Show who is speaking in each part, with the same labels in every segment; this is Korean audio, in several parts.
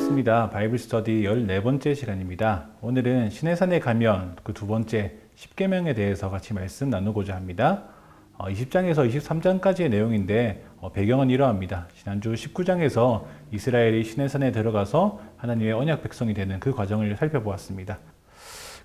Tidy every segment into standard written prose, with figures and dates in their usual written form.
Speaker 1: 반갑습니다. 바이블 스터디 14번째 시간입니다. 오늘은 시내산에 가면 그 두 번째 10계명에 대해서 같이 말씀 나누고자 합니다. 20장에서 23장까지의 내용인데 배경은 이러합니다. 지난주 19장에서 이스라엘이 시내산에 들어가서 하나님의 언약 백성이 되는 그 과정을 살펴보았습니다.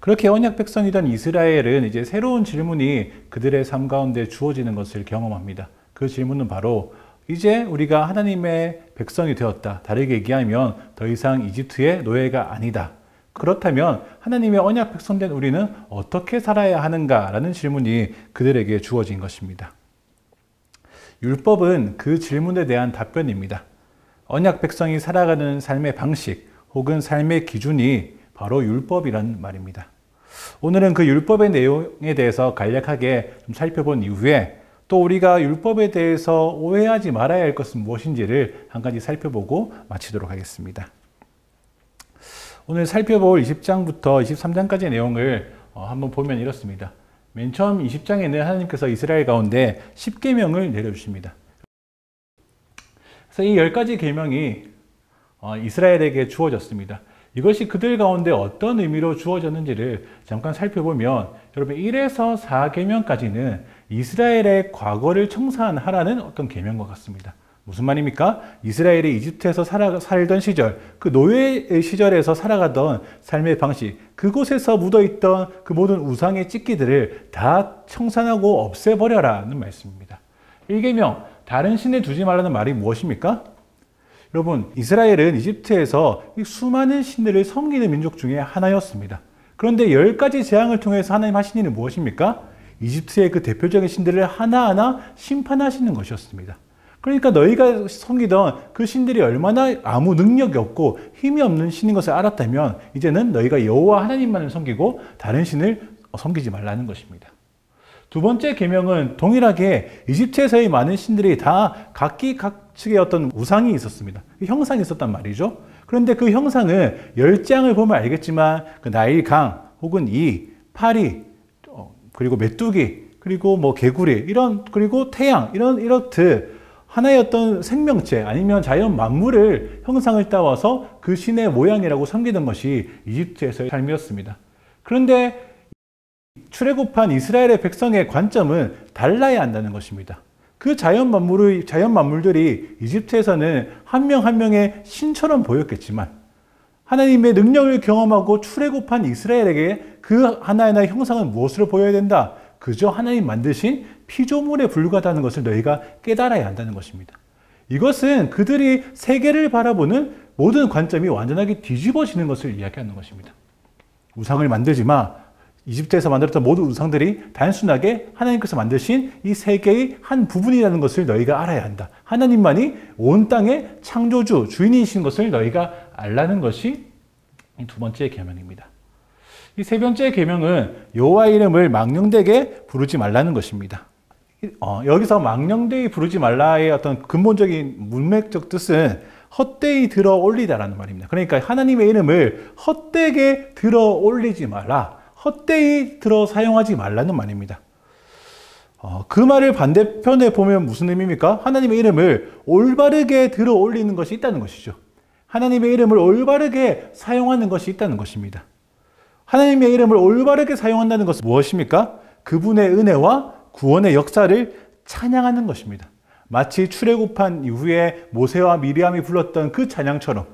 Speaker 1: 그렇게 언약 백성이던 이스라엘은 이제 새로운 질문이 그들의 삶 가운데 주어지는 것을 경험합니다. 그 질문은 바로 이제 우리가 하나님의 백성이 되었다. 다르게 얘기하면 더 이상 이집트의 노예가 아니다. 그렇다면 하나님의 언약 백성된 우리는 어떻게 살아야 하는가? 라는 질문이 그들에게 주어진 것입니다. 율법은 그 질문에 대한 답변입니다. 언약 백성이 살아가는 삶의 방식 혹은 삶의 기준이 바로 율법이란 말입니다. 오늘은 그 율법의 내용에 대해서 간략하게 좀 살펴본 이후에 또 우리가 율법에 대해서 오해하지 말아야 할 것은 무엇인지를 한 가지 살펴보고 마치도록 하겠습니다. 오늘 살펴볼 20장부터 23장까지의 내용을 한번 보면 이렇습니다. 맨 처음 20장에는 하나님께서 이스라엘 가운데 10계명을 내려주십니다. 그래서 이 10가지 계명이 이스라엘에게 주어졌습니다. 이것이 그들 가운데 어떤 의미로 주어졌는지를 잠깐 살펴보면 여러분 1에서 4계명까지는 이스라엘의 과거를 청산하라는 어떤 계명과 같습니다. 무슨 말입니까? 이스라엘이 이집트에서 살던 시절, 그 노예 시절에서 살아가던 삶의 방식, 그곳에서 묻어있던 그 모든 우상의 찢기들을 다 청산하고 없애버려라는 말씀입니다. 1계명, 다른 신을 두지 말라는 말이 무엇입니까? 여러분, 이스라엘은 이집트에서 수많은 신들을 섬기는 민족 중에 하나였습니다. 그런데 10가지 재앙을 통해서 하나님 하신 일은 무엇입니까? 이집트의 그 대표적인 신들을 하나하나 심판하시는 것이었습니다. 그러니까 너희가 섬기던 그 신들이 얼마나 아무 능력이 없고 힘이 없는 신인 것을 알았다면 이제는 너희가 여호와 하나님만을 섬기고 다른 신을 섬기지 말라는 것입니다. 두 번째 계명은 동일하게 이집트에서의 많은 신들이 다 각기 각측의 어떤 우상이 있었습니다. 형상이 있었단 말이죠. 그런데 그 형상은 10장을 보면 알겠지만 그 나일강 혹은 파리 그리고 메뚜기 그리고 뭐 개구리 그리고 태양 이렇듯 하나의 어떤 생명체 아니면 자연 만물을 형상을 따와서 그 신의 모양이라고 섬기던 것이 이집트에서의 삶이었습니다. 그런데 출애굽한 이스라엘의 백성의 관점은 달라야 한다는 것입니다. 그 자연 만물들이 이집트에서는 한 명 한 명의 신처럼 보였겠지만 하나님의 능력을 경험하고 출애굽한 이스라엘에게 그 하나하나의 형상은 무엇으로 보여야 된다? 그저 하나님 만드신 피조물에 불과하다는 것을 너희가 깨달아야 한다는 것입니다. 이것은 그들이 세계를 바라보는 모든 관점이 완전하게 뒤집어지는 것을 이야기하는 것입니다. 우상을 만들지 마. 이집트에서 만들었던 모든 우상들이 단순하게 하나님께서 만드신 이 세계의 한 부분이라는 것을 너희가 알아야 한다. 하나님만이 온 땅의 창조주, 주인이신 것을 너희가 알라는 것이 이 두 번째 계명입니다. 이 세 번째 계명은 여호와의 이름을 망령되게 부르지 말라는 것입니다. 여기서 망령되이 부르지 말라의 어떤 근본적인 문맥적 뜻은 헛되이 들어 올리다라는 말입니다. 그러니까 하나님의 이름을 헛되게 들어 올리지 말라. 헛되이 들어 사용하지 말라는 말입니다. 그 말을 반대편에 보면 무슨 의미입니까? 하나님의 이름을 올바르게 들어 올리는 것이 있다는 것이죠. 하나님의 이름을 올바르게 사용하는 것이 있다는 것입니다. 하나님의 이름을 올바르게 사용한다는 것은 무엇입니까? 그분의 은혜와 구원의 역사를 찬양하는 것입니다. 마치 출애굽한 이후에 모세와 미리암이 불렀던 그 찬양처럼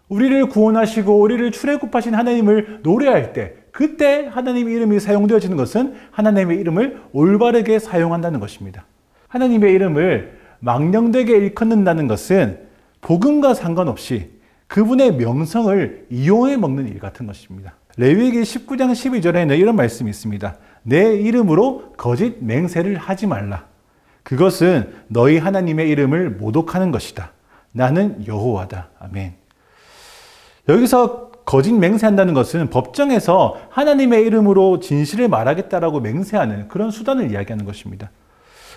Speaker 1: 우리를 구원하시고 우리를 출애굽하신 하나님을 노래할 때 그때 하나님의 이름이 사용되어지는 것은 하나님의 이름을 올바르게 사용한다는 것입니다. 하나님의 이름을 망령되게 일컫는다는 것은 복음과 상관없이 그분의 명성을 이용해 먹는 일 같은 것입니다. 레위기 19장 12절에는 이런 말씀이 있습니다. 내 이름으로 거짓 맹세를 하지 말라. 그것은 너희 하나님의 이름을 모독하는 것이다. 나는 여호와다. 아멘. 여기서 거짓 맹세한다는 것은 법정에서 하나님의 이름으로 진실을 말하겠다라고 맹세하는 그런 수단을 이야기하는 것입니다.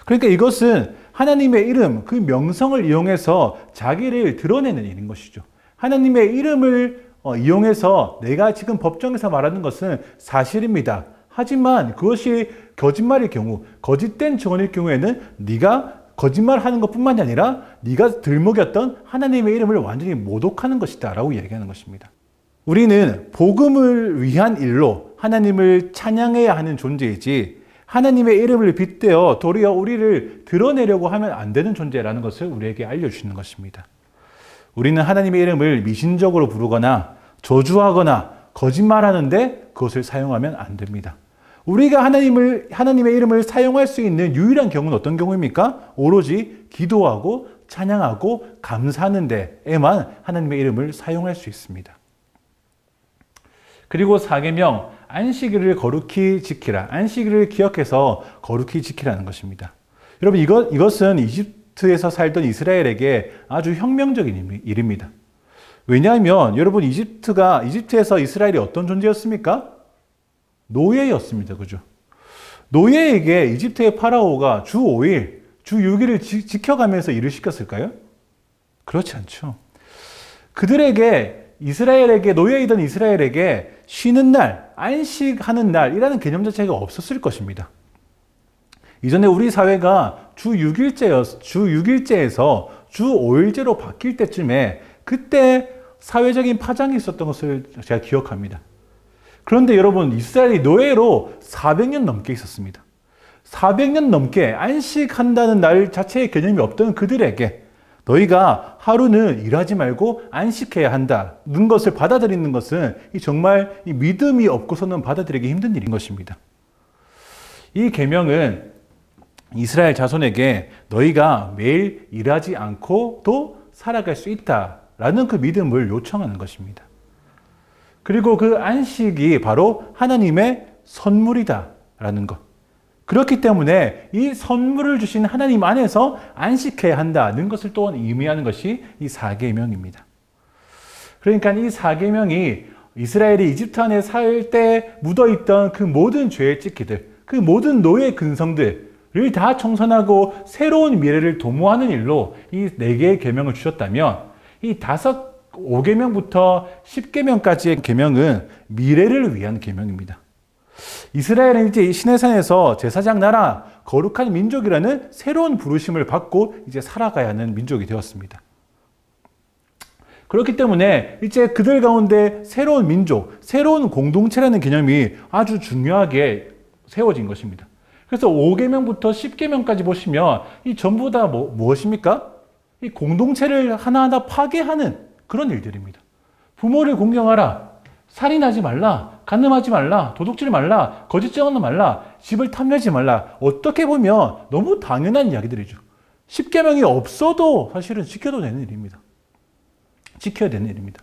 Speaker 1: 그러니까 이것은 하나님의 이름, 그 명성을 이용해서 자기를 드러내는 일인 것이죠. 하나님의 이름을 이용해서 내가 지금 법정에서 말하는 것은 사실입니다. 하지만 그것이 거짓말일 경우, 거짓된 증언일 경우에는 네가 거짓말하는 것뿐만이 아니라 네가 들먹였던 하나님의 이름을 완전히 모독하는 것이다 라고 얘기하는 것입니다. 우리는 복음을 위한 일로 하나님을 찬양해야 하는 존재이지 하나님의 이름을 빗대어 도리어 우리를 드러내려고 하면 안 되는 존재라는 것을 우리에게 알려주시는 것입니다. 우리는 하나님의 이름을 미신적으로 부르거나 저주하거나 거짓말하는데 그것을 사용하면 안 됩니다. 우리가 하나님의 이름을 사용할 수 있는 유일한 경우는 어떤 경우입니까? 오로지 기도하고 찬양하고 감사하는 데에만 하나님의 이름을 사용할 수 있습니다. 그리고 4계명, 안식일을 거룩히 지키라. 안식일을 기억해서 거룩히 지키라는 것입니다. 여러분, 이것은 이집트에서 살던 이스라엘에게 아주 혁명적인 일입니다. 왜냐하면 여러분, 이집트에서 이스라엘이 어떤 존재였습니까? 노예였습니다. 그죠? 노예에게 이집트의 파라오가 주 5일, 주 6일을 지켜가면서 일을 시켰을까요? 그렇지 않죠. 노예이던 이스라엘에게 쉬는 날, 안식하는 날이라는 개념 자체가 없었을 것입니다. 이전에 우리 사회가 주 6일제에서 주 5일제로 바뀔 때쯤에 그때 사회적인 파장이 있었던 것을 제가 기억합니다. 그런데 여러분, 이스라엘이 노예로 400년 넘게 있었습니다. 400년 넘게 안식한다는 날 자체의 개념이 없던 그들에게 너희가 하루는 일하지 말고 안식해야 한다는 것을 받아들이는 것은 정말 믿음이 없고서는 받아들이기 힘든 일인 것입니다. 이 계명은 이스라엘 자손에게 너희가 매일 일하지 않고도 살아갈 수 있다라는 그 믿음을 요청하는 것입니다. 그리고 그 안식이 바로 하나님의 선물이다라는 것. 그렇기 때문에 이 선물을 주신 하나님 안에서 안식해야 한다는 것을 또한 의미하는 것이 이 4계명입니다. 그러니까 이 4계명이 이스라엘이 이집트 안에 살 때 묻어있던 그 모든 죄의 찌키들, 그 모든 노예 근성들을 다 청산하고 새로운 미래를 도모하는 일로 이 4개의 계명을 주셨다면 이 5계명부터 10계명까지의 계명은 미래를 위한 계명입니다. 이스라엘은 이제 시내산에서 제사장 나라, 거룩한 민족이라는 새로운 부르심을 받고 이제 살아가야 하는 민족이 되었습니다. 그렇기 때문에 이제 그들 가운데 새로운 민족, 새로운 공동체라는 개념이 아주 중요하게 세워진 것입니다. 그래서 5계명부터 10계명까지 보시면 이 전부 다 무엇입니까? 이 공동체를 하나하나 파괴하는 그런 일들입니다. 부모를 공경하라, 살인하지 말라, 간음하지 말라, 도둑질 말라, 거짓 증언하지 말라, 집을 탐내지 말라. 어떻게 보면 너무 당연한 이야기들이죠. 10계명이 없어도 사실은 지켜도 되는 일입니다. 지켜야 되는 일입니다.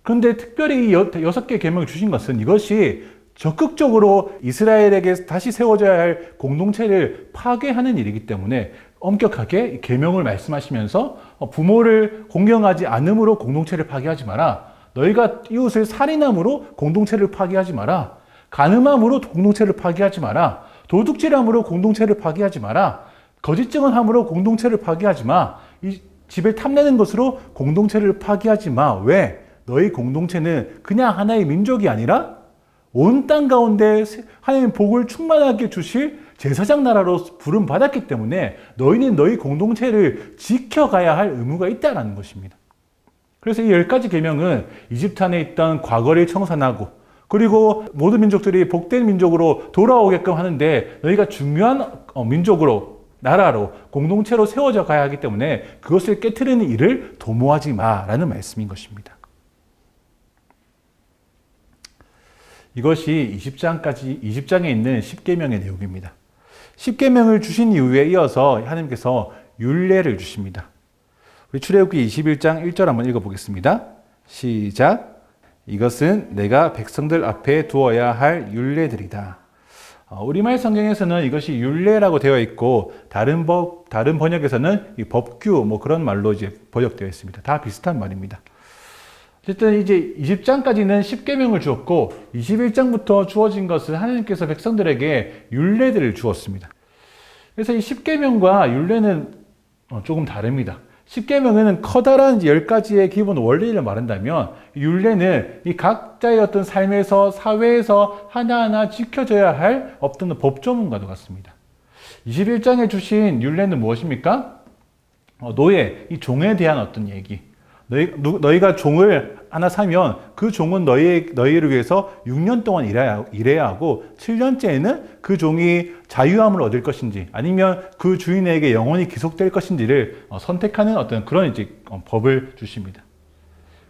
Speaker 1: 그런데 특별히 이 6개 계명을 주신 것은 이것이 적극적으로 이스라엘에게 다시 세워져야 할 공동체를 파괴하는 일이기 때문에 엄격하게 계명을 말씀하시면서 부모를 공경하지 않음으로 공동체를 파괴하지 마라. 너희가 이웃을 살인함으로 공동체를 파괴하지 마라. 간음함으로 공동체를 파괴하지 마라. 도둑질함으로 공동체를 파괴하지 마라. 거짓 증언함으로 공동체를 파괴하지 마. 이 집을 탐내는 것으로 공동체를 파괴하지 마. 왜? 너희 공동체는 그냥 하나의 민족이 아니라 온 땅 가운데 하나님의 복을 충만하게 주실 제사장 나라로 부름받았기 때문에 너희는 너희 공동체를 지켜가야 할 의무가 있다는 것입니다. 그래서 이 10가지 계명은 이집트 안에 있던 과거를 청산하고 그리고 모든 민족들이 복된 민족으로 돌아오게끔 하는데 너희가 중요한 민족으로 나라로 공동체로 세워져 가야 하기 때문에 그것을 깨트리는 일을 도모하지 마라는 말씀인 것입니다. 이것이 20장에 있는 10계명의 내용입니다. 10계명을 주신 이후에 이어서 하나님께서 율례를 주십니다. 우리 출애굽기 21장 1절 한번 읽어보겠습니다. 시작. 이것은 내가 백성들 앞에 두어야 할 율례들이다. 우리말 성경에서는 이것이 율례라고 되어 있고 다른 번역에서는 이 법규 그런 말로 이제 번역되어 있습니다. 다 비슷한 말입니다. 어쨌든 이제 20장까지는 10계명을 주었고 21장부터 주어진 것은 하나님께서 백성들에게 율례들을 주었습니다. 그래서 이 10계명과 율례는 조금 다릅니다. 10계명에는 커다란 10가지의 기본 원리를 말한다면 율례는 이 각자의 어떤 삶에서 사회에서 하나하나 지켜져야 할 어떤 법조문과도 같습니다. 21장에 주신 율례는 무엇입니까? 노예, 이 종에 대한 어떤 얘기. 너희가 종을 하나 사면 그 종은 너희를 위해서 6년 동안 일해야 하고 7년째에는 그 종이 자유함을 얻을 것인지 아니면 그 주인에게 영원히 기속될 것인지를 선택하는 어떤 그런 이제 법을 주십니다.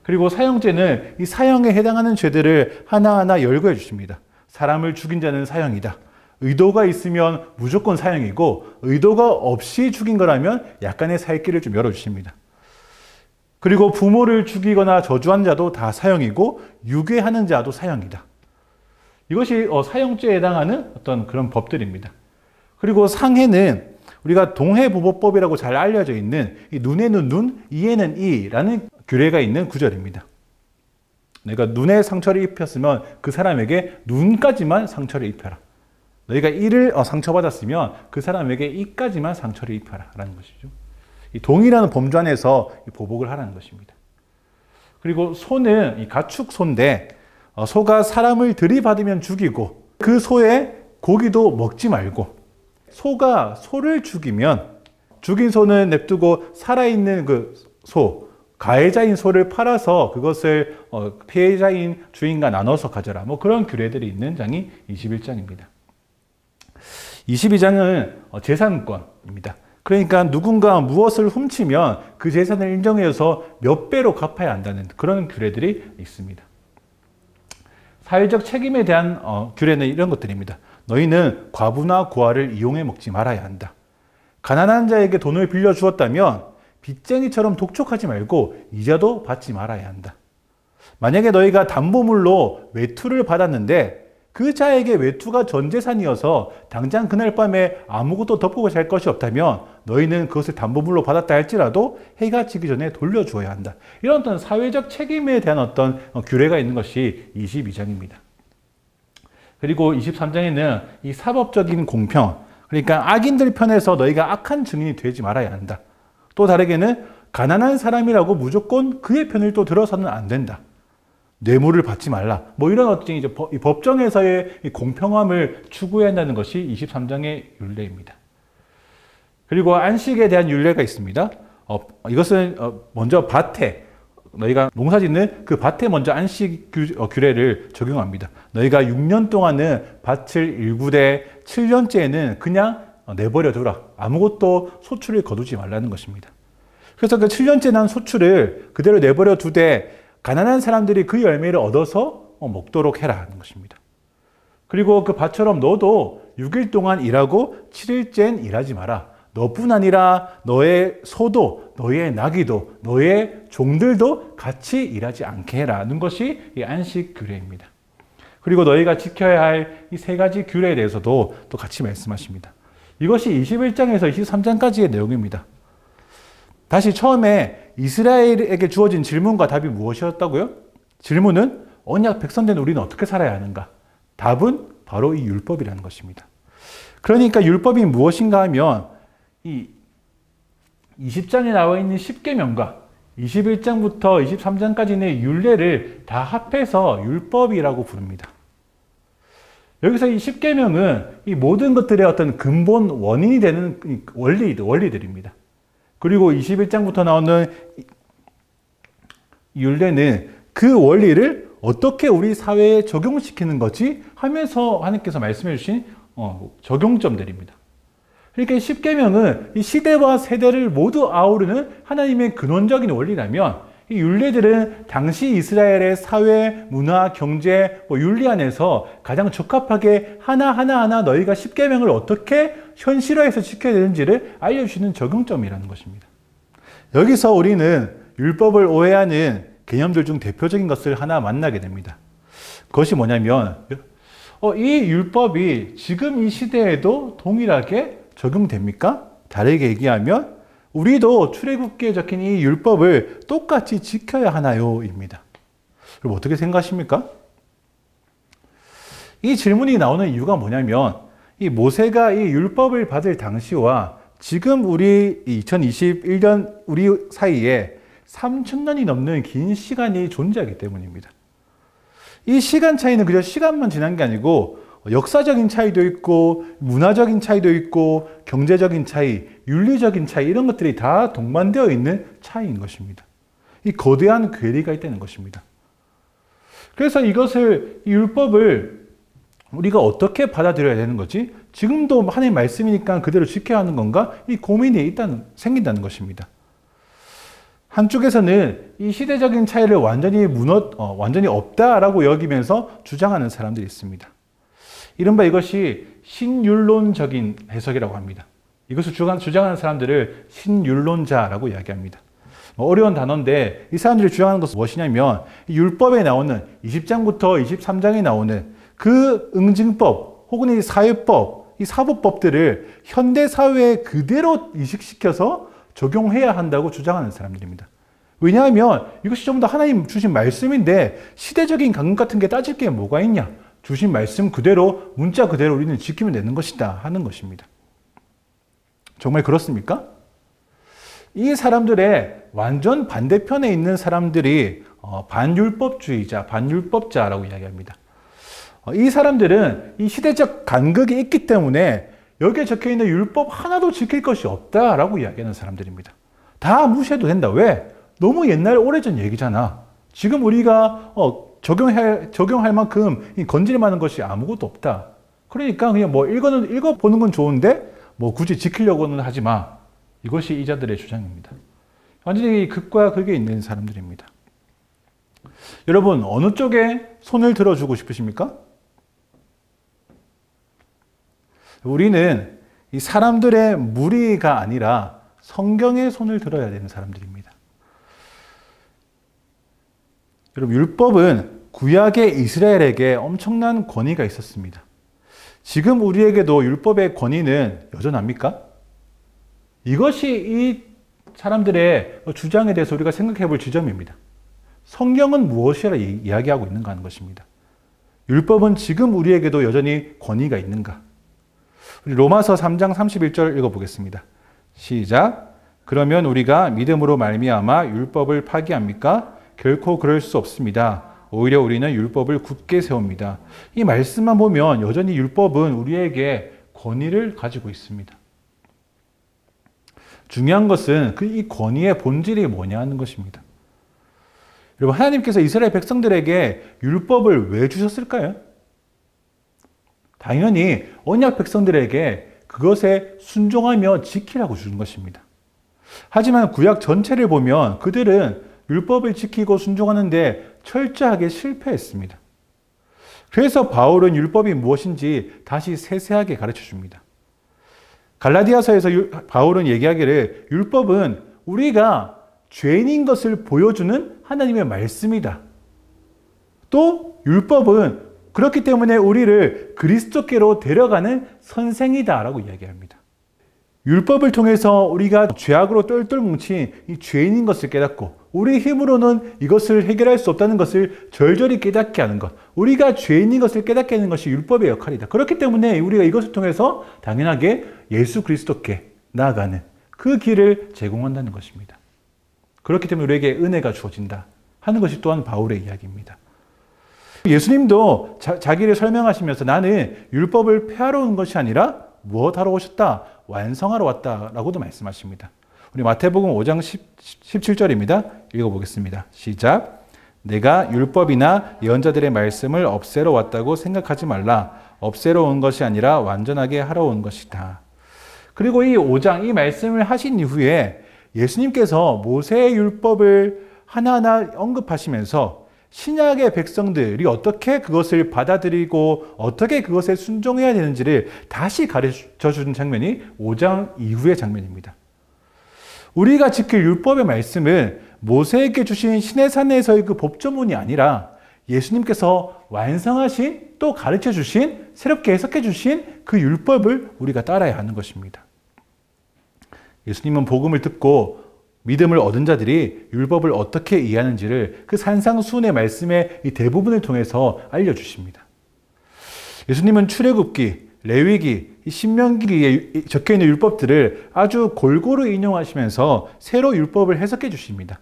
Speaker 1: 그리고 사형죄는 이 사형에 해당하는 죄들을 하나하나 열거해 주십니다. 사람을 죽인 자는 사형이다. 의도가 있으면 무조건 사형이고 의도가 없이 죽인 거라면 약간의 살길을 좀 열어주십니다. 그리고 부모를 죽이거나 저주한 자도 다 사형이고 유괴하는 자도 사형이다. 이것이 사형죄에 해당하는 어떤 그런 법들입니다. 그리고 상해는 우리가 동해보복법이라고 잘 알려져 있는 이 눈에는 눈, 이에는 이라는 규례가 있는 구절입니다. 내가 눈에 상처를 입혔으면 그 사람에게 눈까지만 상처를 입혀라. 너희가 이를 상처받았으면 그 사람에게 이까지만 상처를 입혀라 라는 것이죠. 이 동일한 범주 안에서 보복을 하라는 것입니다. 그리고 소는 이 가축소인데 소가 사람을 들이받으면 죽이고 그 소의 고기도 먹지 말고 소가 소를 죽이면 죽인 소는 냅두고 살아있는 그 소, 가해자인 소를 팔아서 그것을 피해자인 주인과 나눠서 가져라. 뭐 그런 규례들이 있는 장이 21장입니다. 22장은 재산권입니다. 그러니까 누군가 무엇을 훔치면 그 재산을 인정해서 몇 배로 갚아야 한다는 그런 규례들이 있습니다. 사회적 책임에 대한 규례는 이런 것들입니다. 너희는 과부나 고아를 이용해 먹지 말아야 한다. 가난한 자에게 돈을 빌려 주었다면 빚쟁이처럼 독촉하지 말고 이자도 받지 말아야 한다. 만약에 너희가 담보물로 외투를 받았는데 그 자에게 외투가 전 재산이어서 당장 그날 밤에 아무것도 덮고 잘 것이 없다면 너희는 그것을 담보물로 받았다 할지라도 해가 지기 전에 돌려주어야 한다. 이런 어떤 사회적 책임에 대한 어떤 규례가 있는 것이 22장입니다. 그리고 23장에는 이 사법적인 공평, 그러니까 악인들 편에서 너희가 악한 증인이 되지 말아야 한다. 또 다르게는 가난한 사람이라고 무조건 그의 편을 또 들어서는 안 된다. 뇌물을 받지 말라. 뭐 이런 어떤 이제 법정에서의 공평함을 추구해야 한다는 것이 23장의 율례입니다. 그리고 안식에 대한 율례가 있습니다. 이것은 먼저 밭에 너희가 농사 짓는 그 밭에 먼저 안식 규례를 적용합니다. 너희가 6년 동안은 밭을 일구되 7년째에는 그냥 내버려 두라. 아무것도 소출을 거두지 말라는 것입니다. 그래서 그 7년째 난 소출을 그대로 내버려 두되 가난한 사람들이 그 열매를 얻어서 먹도록 해라 하는 것입니다. 그리고 그 밭처럼 너도 6일 동안 일하고 7일째는 일하지 마라. 너뿐 아니라 너의 소도, 너의 나귀도, 너의 종들도 같이 일하지 않게 해라는 것이 이 안식 규례입니다. 그리고 너희가 지켜야 할 이 세 가지 규례에 대해서도 또 같이 말씀하십니다. 이것이 21장에서 23장까지의 내용입니다. 다시 처음에 이스라엘에게 주어진 질문과 답이 무엇이었다고요? 질문은 언약 백성된 우리는 어떻게 살아야 하는가? 답은 바로 이 율법이라는 것입니다. 그러니까 율법이 무엇인가 하면 이 20장에 나와 있는 10계명과 21장부터 23장까지의 윤례를 다 합해서 율법이라고 부릅니다. 여기서 이 10계명은 이 모든 것들의 어떤 근본 원인이 되는 원리들입니다. 그리고 21장부터 나오는 율례는 그 원리를 어떻게 우리 사회에 적용시키는 거지 하면서 하나님께서 말씀해 주신 적용점들입니다. 그러니까 10계명은 이 시대와 세대를 모두 아우르는 하나님의 근원적인 원리라면 이 율례들은 당시 이스라엘의 사회, 문화, 경제, 윤리 안에서 가장 적합하게 하나하나 너희가 10계명을 어떻게 현실화해서 지켜야 되는지를 알려주시는 적용점이라는 것입니다. 여기서 우리는 율법을 오해하는 개념들 중 대표적인 것을 하나 만나게 됩니다. 그것이 뭐냐면 이 율법이 지금 이 시대에도 동일하게 적용됩니까? 다르게 얘기하면 우리도 출애굽기에 적힌 이 율법을 똑같이 지켜야 하나요? 입니다. 그럼 어떻게 생각하십니까? 이 질문이 나오는 이유가 뭐냐면 이 모세가 이 율법을 받을 당시와 지금 우리 2021년 우리 사이에 3000년이 넘는 긴 시간이 존재하기 때문입니다. 이 시간 차이는 그저 시간만 지난 게 아니고 역사적인 차이도 있고 문화적인 차이도 있고 경제적인 차이, 윤리적인 차이 이런 것들이 다 동반되어 있는 차이인 것입니다. 이 거대한 괴리가 있다는 것입니다. 그래서 이 율법을 우리가 어떻게 받아들여야 되는 거지? 지금도 하나님의 말씀이니까 그대로 지켜야 하는 건가? 이 고민이 생긴다는 것입니다. 한쪽에서는 이 시대적인 차이를 완전히 없다라고 여기면서 주장하는 사람들이 있습니다. 이른바 이것이 신율론적인 해석이라고 합니다. 이것을 주장하는 사람들을 신율론자라고 이야기합니다. 어려운 단어인데 이 사람들이 주장하는 것은 무엇이냐면 율법에 나오는 20장부터 23장에 나오는 그 응징법 혹은 이 사회법, 이 사법법들을 현대 사회에 그대로 이식시켜서 적용해야 한다고 주장하는 사람들입니다. 왜냐하면 이것이 좀 더 하나님 주신 말씀인데 시대적인 감각 같은 게 따질 게 뭐가 있냐? 주신 말씀 그대로 문자 그대로 우리는 지키면 되는 것이다 하는 것입니다. 정말 그렇습니까? 이 사람들의 완전 반대편에 있는 사람들이 반율법주의자, 반율법자라고 이야기합니다. 이 사람들은 이 시대적 간극이 있기 때문에 여기에 적혀있는 율법 하나도 지킬 것이 없다라고 이야기하는 사람들입니다. 다 무시해도 된다. 왜? 너무 옛날 오래전 얘기잖아. 지금 우리가 적용할 만큼 건질 만한 것이 아무것도 없다. 그러니까 그냥 읽어보는 건 좋은데 굳이 지키려고는 하지 마. 이것이 이자들의 주장입니다. 완전히 극과 극에 있는 사람들입니다. 여러분, 어느 쪽에 손을 들어주고 싶으십니까? 우리는 이 사람들의 무리가 아니라 성경의 손을 들어야 되는 사람들입니다. 여러분, 율법은 구약의 이스라엘에게 엄청난 권위가 있었습니다. 지금 우리에게도 율법의 권위는 여전합니까? 이것이 이 사람들의 주장에 대해서 우리가 생각해 볼 지점입니다. 성경은 무엇이라 이야기하고 있는가 하는 것입니다. 율법은 지금 우리에게도 여전히 권위가 있는가? 우리 로마서 3장 31절 읽어보겠습니다. 시작. 그러면 우리가 믿음으로 말미암아 율법을 파기합니까? 결코 그럴 수 없습니다. 오히려 우리는 율법을 굳게 세웁니다. 이 말씀만 보면 여전히 율법은 우리에게 권위를 가지고 있습니다. 중요한 것은 이 권위의 본질이 뭐냐 하는 것입니다. 여러분, 하나님께서 이스라엘 백성들에게 율법을 왜 주셨을까요? 당연히 언약 백성들에게 그것에 순종하며 지키라고 주는 것입니다. 하지만 구약 전체를 보면 그들은 율법을 지키고 순종하는데 철저하게 실패했습니다. 그래서 바울은 율법이 무엇인지 다시 세세하게 가르쳐 줍니다. 갈라디아서에서 바울은 얘기하기를 율법은 우리가 죄인인 것을 보여주는 하나님의 말씀이다. 또 율법은 그렇기 때문에 우리를 그리스도께로 데려가는 선생이다 라고 이야기합니다. 율법을 통해서 우리가 죄악으로 똘똘 뭉친 이 죄인인 것을 깨닫고 우리 힘으로는 이것을 해결할 수 없다는 것을 절절히 깨닫게 하는 것, 우리가 죄인인 것을 깨닫게 하는 것이 율법의 역할이다. 그렇기 때문에 우리가 이것을 통해서 당연하게 예수 그리스도께 나아가는 그 길을 제공한다는 것입니다. 그렇기 때문에 우리에게 은혜가 주어진다 하는 것이 또한 바울의 이야기입니다. 예수님도 자기를 설명하시면서 나는 율법을 폐하러 온 것이 아니라 무엇하러 오셨다? 완성하러 왔다라고도 말씀하십니다. 우리 마태복음 5장 17절입니다. 읽어보겠습니다. 시작. 내가 율법이나 예언자들의 말씀을 없애러 왔다고 생각하지 말라. 없애러 온 것이 아니라 완전하게 하러 온 것이다. 그리고 이 5장 이 말씀을 하신 이후에 예수님께서 모세의 율법을 하나하나 언급하시면서 신약의 백성들이 어떻게 그것을 받아들이고 어떻게 그것에 순종해야 되는지를 다시 가르쳐 주는 장면이 5장 이후의 장면입니다. 우리가 지킬 율법의 말씀은 모세에게 주신 시내산에서의 그 법조문이 아니라 예수님께서 완성하신 또 가르쳐 주신 새롭게 해석해 주신 그 율법을 우리가 따라야 하는 것입니다. 예수님은 복음을 듣고 믿음을 얻은 자들이 율법을 어떻게 이해하는지를 그 산상수훈의 말씀의 이 대부분을 통해서 알려주십니다. 예수님은 출애굽기, 레위기, 신명기에 적혀있는 율법들을 아주 골고루 인용하시면서 새로 율법을 해석해 주십니다.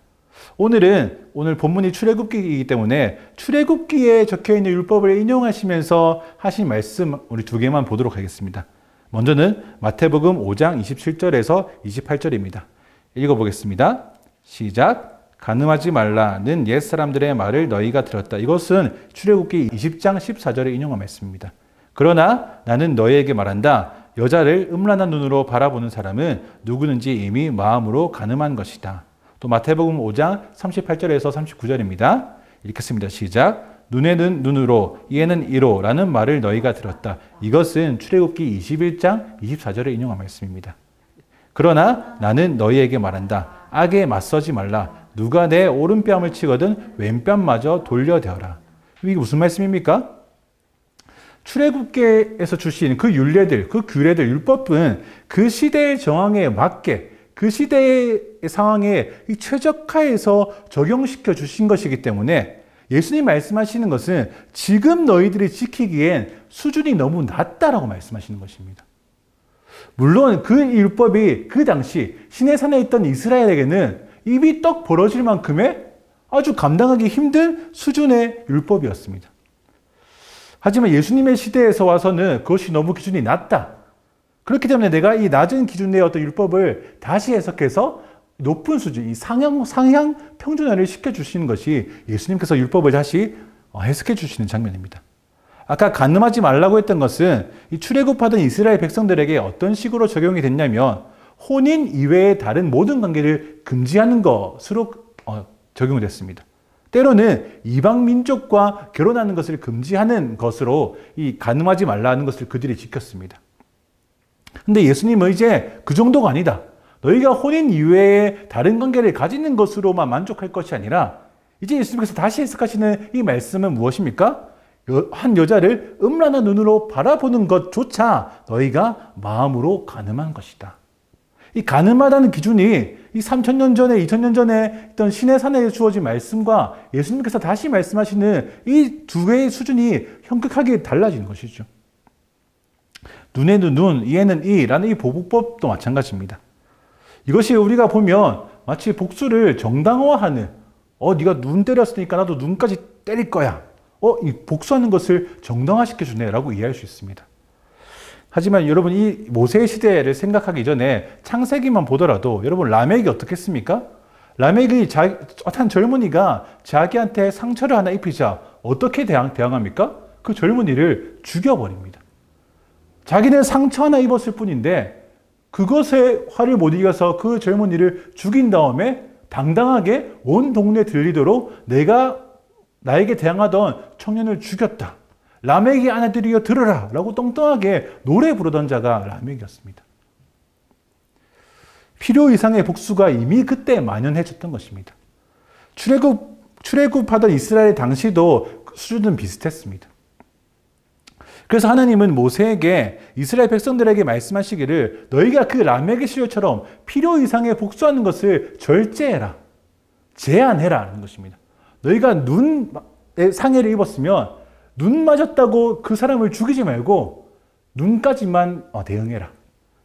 Speaker 1: 오늘 본문이 출애굽기이기 때문에 출애굽기에 적혀 있는 율법을 인용하시면서 하신 말씀 우리 두 개만 보도록 하겠습니다. 먼저는 마태복음 5장 27절에서 28절입니다. 읽어보겠습니다. 시작. 간음하지 말라는 옛사람들의 말을 너희가 들었다. 이것은 출애굽기 20장 14절에 인용한 말씀입니다. 그러나 나는 너희에게 말한다. 여자를 음란한 눈으로 바라보는 사람은 누구든지 이미 마음으로 간음한 것이다. 또 마태복음 5장 38절에서 39절입니다. 읽겠습니다. 시작. 눈에는 눈으로, 이에는 이로 라는 말을 너희가 들었다. 이것은 출애굽기 21장 24절에 인용한 말씀입니다. 그러나 나는 너희에게 말한다. 악에 맞서지 말라. 누가 내 오른뺨을 치거든 왼뺨마저 돌려대어라. 이게 무슨 말씀입니까? 출애굽기에서 주신 그 율례들, 그 규례들, 율법은 그 시대의 정황에 맞게 그 시대의 상황에 최적화해서 적용시켜 주신 것이기 때문에 예수님 말씀하시는 것은 지금 너희들이 지키기엔 수준이 너무 낮다라고 말씀하시는 것입니다. 물론 그 율법이 그 당시 시내산에 있던 이스라엘에게는 입이 떡 벌어질 만큼의 아주 감당하기 힘든 수준의 율법이었습니다. 하지만 예수님의 시대에서 와서는 그것이 너무 기준이 낮다. 그렇기 때문에 내가 이 낮은 기준의 어떤 율법을 다시 해석해서 높은 수준, 이 상향 평준화를 시켜주시는 것이 예수님께서 율법을 다시 해석해 주시는 장면입니다. 아까 간음하지 말라고 했던 것은 이 출애굽하던 이스라엘 백성들에게 어떤 식으로 적용이 됐냐면 혼인 이외의 다른 모든 관계를 금지하는 것으로 적용이 됐습니다. 때로는 이방 민족과 결혼하는 것을 금지하는 것으로 이 간음하지 말라는 것을 그들이 지켰습니다. 근데 예수님은 이제 그 정도가 아니다. 너희가 혼인 이외에 다른 관계를 가지는 것으로만 만족할 것이 아니라 이제 예수님께서 다시 해석하시는 이 말씀은 무엇입니까? 한 여자를 음란한 눈으로 바라보는 것조차 너희가 마음으로 간음한 것이다. 이 간음하다는 기준이 이 3000년 전에 2000년 전에 있던 시내산에 주어진 말씀과 예수님께서 다시 말씀하시는 이 두 개의 수준이 현격하게 달라지는 것이죠. 눈에는 눈, 이에는 이라는 이 보복법도 마찬가지입니다. 이것이 우리가 보면 마치 복수를 정당화하는 네가 눈 때렸으니까 나도 눈까지 때릴 거야. 이 복수하는 것을 정당화시켜 주네 라고 이해할 수 있습니다. 하지만 여러분 이 모세의 시대를 생각하기 전에 창세기만 보더라도 여러분 라멕이 어떻겠습니까? 라멕이 한 젊은이가 자기한테 상처를 하나 입히자 어떻게 대항합니까? 그 젊은이를 죽여버립니다. 자기는 상처 하나 입었을 뿐인데 그것에 화를 못 이겨서 그 젊은이를 죽인 다음에 당당하게 온 동네에 들리도록 내가 나에게 대항하던 청년을 죽였다. 라멕의 아내들이여 들으라 라고 똥똥하게 노래 부르던 자가 라멕이었습니다. 필요 이상의 복수가 이미 그때 만연해졌던 것입니다. 출애굽하던 이스라엘 당시도 수준은 비슷했습니다. 그래서 하나님은 모세에게 이스라엘 백성들에게 말씀하시기를 너희가 그 라멕의 시절처럼 필요 이상의 복수하는 것을 절제해라. 제한해라 하는 것입니다. 너희가 눈에 상해를 입었으면 눈 맞았다고 그 사람을 죽이지 말고 눈까지만 대응해라.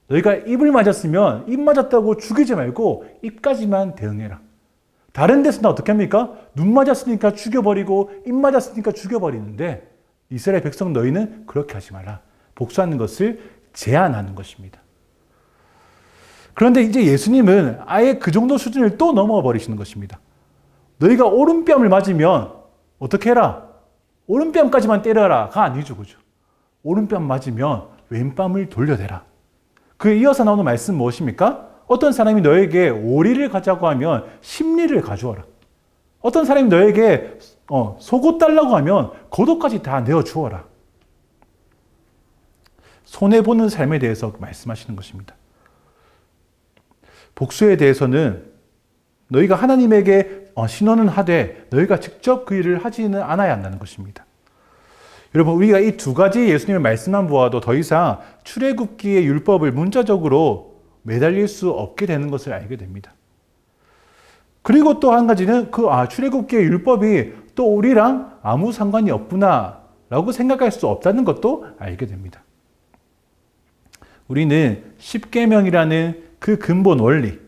Speaker 1: 너희가 입을 맞았으면 입 맞았다고 죽이지 말고 입까지만 대응해라. 다른 데서는 어떻게 합니까? 눈 맞았으니까 죽여버리고 입 맞았으니까 죽여버리는데 이스라엘 백성 너희는 그렇게 하지 마라. 복수하는 것을 제한하는 것입니다. 그런데 이제 예수님은 아예 그 정도 수준을 또 넘어 버리시는 것입니다. 너희가 오른뺨을 맞으면 어떻게 해라? 오른뺨까지만 때려라가 아니죠. 그죠? 오른뺨 맞으면 왼뺨을 돌려대라. 그에 이어서 나오는 말씀 무엇입니까? 어떤 사람이 너에게 오리를 가자고 하면 십리를 가져와라. 어떤 사람이 너에게 속옷 달라고 하면 겉옷까지 다 내어주어라. 손해보는 삶에 대해서 말씀하시는 것입니다. 복수에 대해서는 너희가 하나님에게 신원은 하되 너희가 직접 그 일을 하지는 않아야 한다는 것입니다. 여러분 우리가 이 두 가지 예수님의 말씀만 보아도 더 이상 출애굽기의 율법을 문자적으로 매달릴 수 없게 되는 것을 알게 됩니다. 그리고 또 한 가지는 출애굽기의 율법이 또 우리랑 아무 상관이 없구나 라고 생각할 수 없다는 것도 알게 됩니다. 우리는 십계명이라는 그 근본 원리,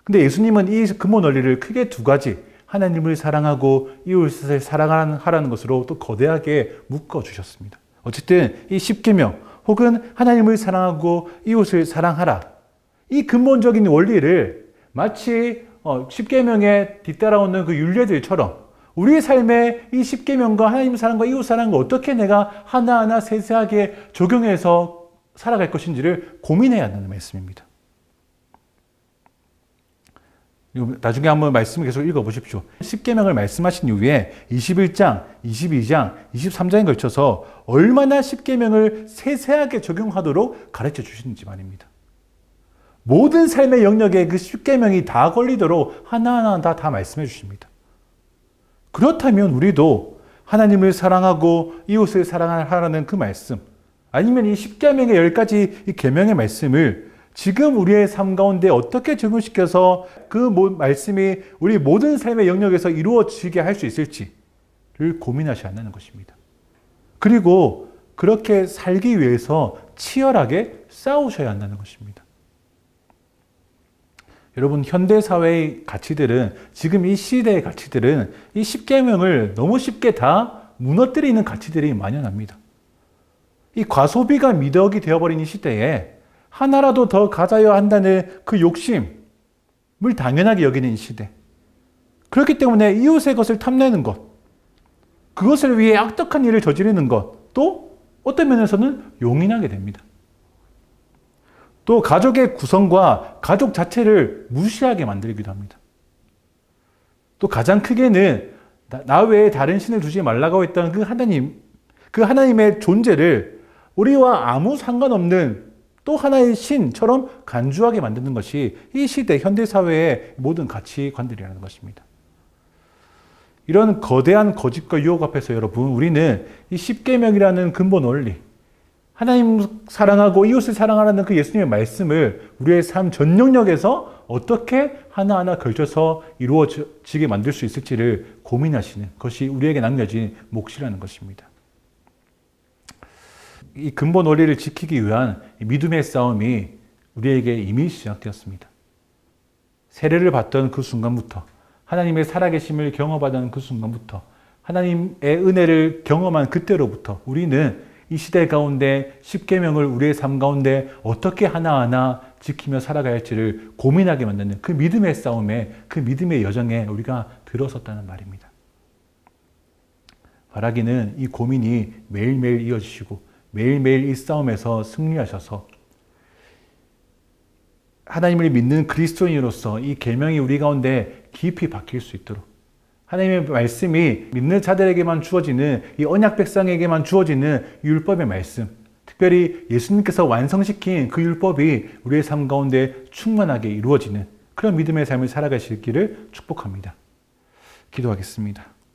Speaker 1: 근데 예수님은 이 근본 원리를 크게 두 가지, 하나님을 사랑하고 이웃을 사랑하라는 것으로 또 거대하게 묶어주셨습니다. 어쨌든 이 십계명 혹은 하나님을 사랑하고 이웃을 사랑하라, 이 근본적인 원리를 마치 십계명에 뒤따라오는 그 율례들처럼 우리의 삶에 이 십계명과 하나님 사랑과 이웃 사랑과 어떻게 내가 하나하나 세세하게 적용해서 살아갈 것인지를 고민해야 한다는 말씀입니다. 나중에 한번 말씀을 계속 읽어보십시오. 십계명을 말씀하신 이후에 21장, 22장, 23장에 걸쳐서 얼마나 십계명을 세세하게 적용하도록 가르쳐 주시는지 말입니다. 모든 삶의 영역에 그 십계명이 다 걸리도록 하나하나 다 말씀해 주십니다. 그렇다면 우리도 하나님을 사랑하고 이웃을 사랑하라는 그 말씀, 아니면 이 십계명의 10가지 이 계명의 말씀을 지금 우리의 삶 가운데 어떻게 적용시켜서 그 말씀이 우리 모든 삶의 영역에서 이루어지게 할 수 있을지를 고민하셔야 한다는 것입니다. 그리고 그렇게 살기 위해서 치열하게 싸우셔야 한다는 것입니다. 여러분, 현대사회의 가치들은, 지금 이 시대의 가치들은 이 십계명을 너무 쉽게 다 무너뜨리는 가치들이 만연합니다. 이 과소비가 미덕이 되어버린 이 시대에 하나라도 더 가져야 한다는 그 욕심을 당연하게 여기는 이 시대. 그렇기 때문에 이웃의 것을 탐내는 것, 그것을 위해 악독한 일을 저지르는 것, 또 어떤 면에서는 용인하게 됩니다. 또 가족의 구성과 가족 자체를 무시하게 만들기도 합니다. 또 가장 크게는 나 외에 다른 신을 두지 말라고 했던 그 하나님의 존재를 우리와 아무 상관없는 또 하나의 신처럼 간주하게 만드는 것이 이 시대 현대사회의 모든 가치관들이라는 것입니다. 이런 거대한 거짓과 유혹 앞에서 여러분, 우리는 이 십계명이라는 근본 원리, 하나님 사랑하고 이웃을 사랑하라는 그 예수님의 말씀을 우리의 삶 전 영역에서 어떻게 하나하나 걸쳐서 이루어지게 만들 수 있을지를 고민하시는 것이 우리에게 남겨진 몫이라는 것입니다. 이 근본 원리를 지키기 위한 믿음의 싸움이 우리에게 이미 시작되었습니다. 세례를 받던 그 순간부터, 하나님의 살아계심을 경험하던 그 순간부터, 하나님의 은혜를 경험한 그때로부터 우리는 이 시대 가운데 십계명을 우리의 삶 가운데 어떻게 하나하나 지키며 살아가야 할지를 고민하게 만드는 그 믿음의 싸움에, 그 믿음의 여정에 우리가 들어섰다는 말입니다. 바라기는 이 고민이 매일매일 이어지시고 매일매일 이 싸움에서 승리하셔서 하나님을 믿는 그리스도인으로서 이 계명이 우리 가운데 깊이 박힐 수 있도록, 하나님의 말씀이 믿는 자들에게만 주어지는, 이 언약 백성에게만 주어지는 율법의 말씀, 특별히 예수님께서 완성시킨 그 율법이 우리의 삶 가운데 충만하게 이루어지는 그런 믿음의 삶을 살아가시기를 축복합니다. 기도하겠습니다.